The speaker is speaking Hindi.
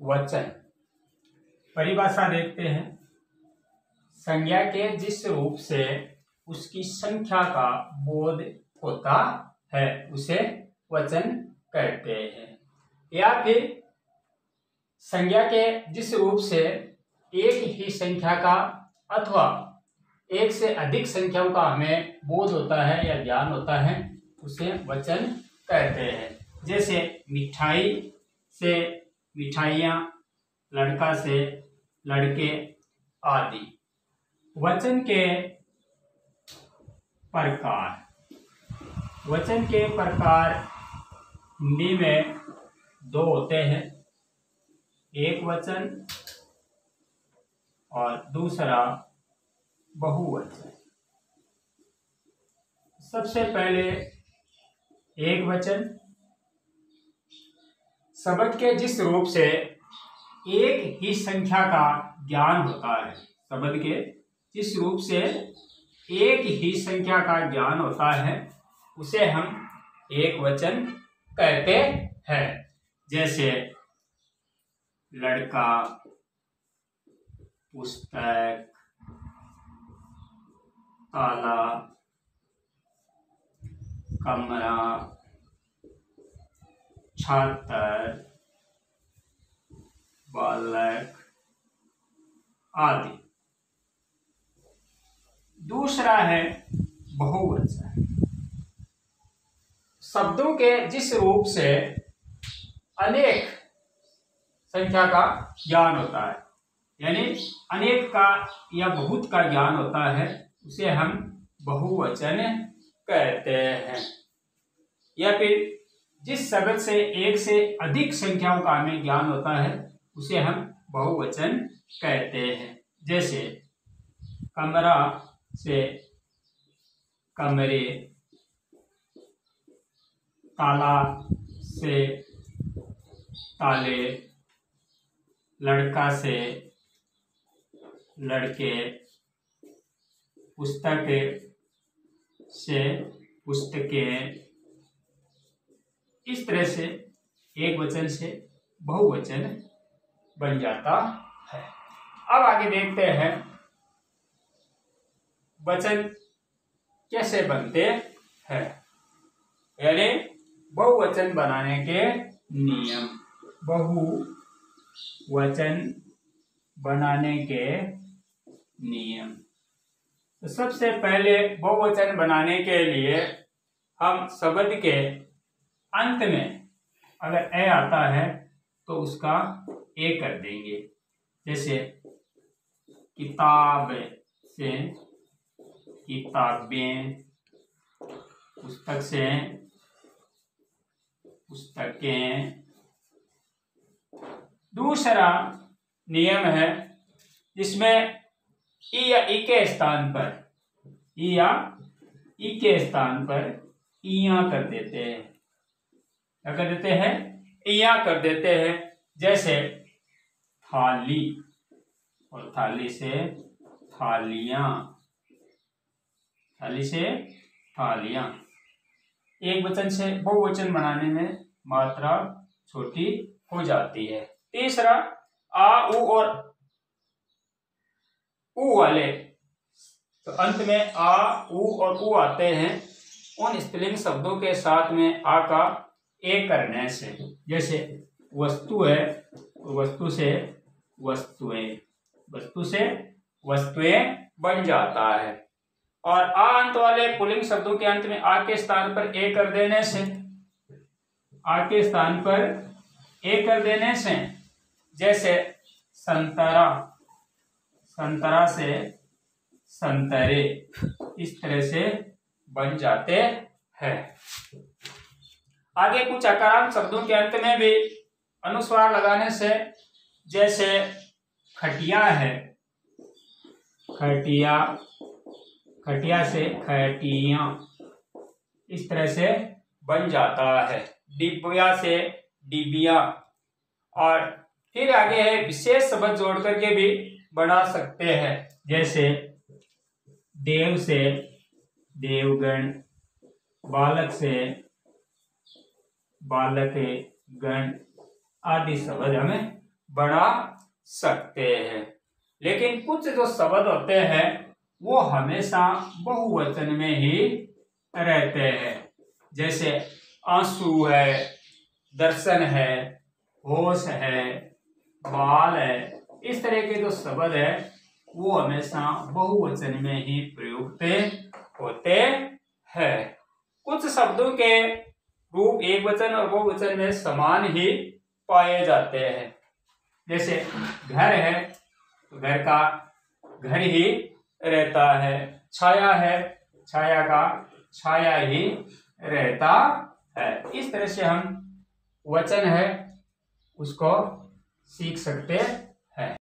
वचन। परिभाषा देखते हैं। संज्ञा के जिस रूप से उसकी संख्या का बोध होता है उसे वचन कहते हैं। या फिर संज्ञा के जिस रूप से एक ही संख्या का अथवा एक से अधिक संख्याओं का हमें बोध होता है या ज्ञान होता है उसे वचन कहते हैं। जैसे मिठाई से मिठाइयाँ, लड़का से लड़के आदि। वचन के प्रकार। वचन के प्रकार हिंदी में दो होते हैं, एक वचन और दूसरा बहुवचन। सबसे पहले एक वचन। शब्द के जिस रूप से एक ही संख्या का ज्ञान होता है, शब्द के जिस रूप से एक ही संख्या का ज्ञान होता है उसे हम एक वचन कहते हैं। जैसे लड़का, पुस्तक, ताला, कमरा, छात्र, बालक आदि। दूसरा है बहुवचन। शब्दों के जिस रूप से अनेक संख्या का ज्ञान होता है, यानी अनेक का या बहुत का ज्ञान होता है उसे हम बहुवचन कहते हैं। या फिर जिस शब्द से एक से अधिक संख्याओं का हमें ज्ञान होता है उसे हम बहुवचन कहते हैं। जैसे कमरा से कमरे, ताला से ताले, लड़का से लड़के, पुस्तक से पुस्तकें। इस तरह से एक वचन से बहुवचन बन जाता है। अब आगे देखते हैं वचन कैसे बनते हैं, यानी बहुवचन बनाने के नियम। बहुवचन बनाने के नियम। तो सबसे पहले बहुवचन बनाने के लिए हम शब्द के अंत में अगर ए आता है तो उसका ए कर देंगे। जैसे किताब से किताबें, पुस्तक से पुस्तकें। दूसरा नियम है जिसमें ई या ई के स्थान पर, ई या ई के स्थान पर इया कर देते हैं। क्या कर देते हैं? इया कर देते हैं। जैसे थाली और थाली से थालियां, थाली से थालियां। एक वचन से बहुवचन बनाने में मात्रा छोटी हो जाती है। तीसरा आ, उ और उ वाले, तो अंत में आ, उ और उ आते हैं उन स्त्रीलिंग शब्दों के साथ में आ का ए करने से। जैसे वस्तु है, वस्तु से वस्तुएं, वस्तु से वस्तुएं बन जाता है। और आ अंत वाले पुल्लिंग शब्दों के अंत में आ के स्थान पर ए कर देने से, आ के स्थान पर ए कर देने से, जैसे संतरा, संतरा से संतरे, इस तरह से बन जाते हैं। आगे कुछ अकारांत शब्दों के अंत में भी अनुस्वार लगाने से, जैसे खटिया है, खटिया, खटिया से खटियां, इस तरह से बन जाता है। डिबिया से डिबिया। और फिर आगे है विशेष शब्द जोड़ करके भी बना सकते हैं। जैसे देव से देवगण, बालक से बालक गण आदि शब्द हमें बना सकते हैं। लेकिन कुछ जो शब्द होते हैं वो हमेशा बहुवचन में ही रहते हैं, जैसे आंसू है, दर्शन है, होश है, बाल है। इस तरह के जो शब्द है वो हमेशा बहुवचन में ही प्रयुक्त होते हैं। कुछ शब्दों के रूप एक वचन और बहुवचन में समान ही पाए जाते हैं, जैसे घर है तो घर का घर ही रहता है, छाया है छाया का छाया ही रहता है। इस तरह से हम वचन है उसको सीख सकते हैं।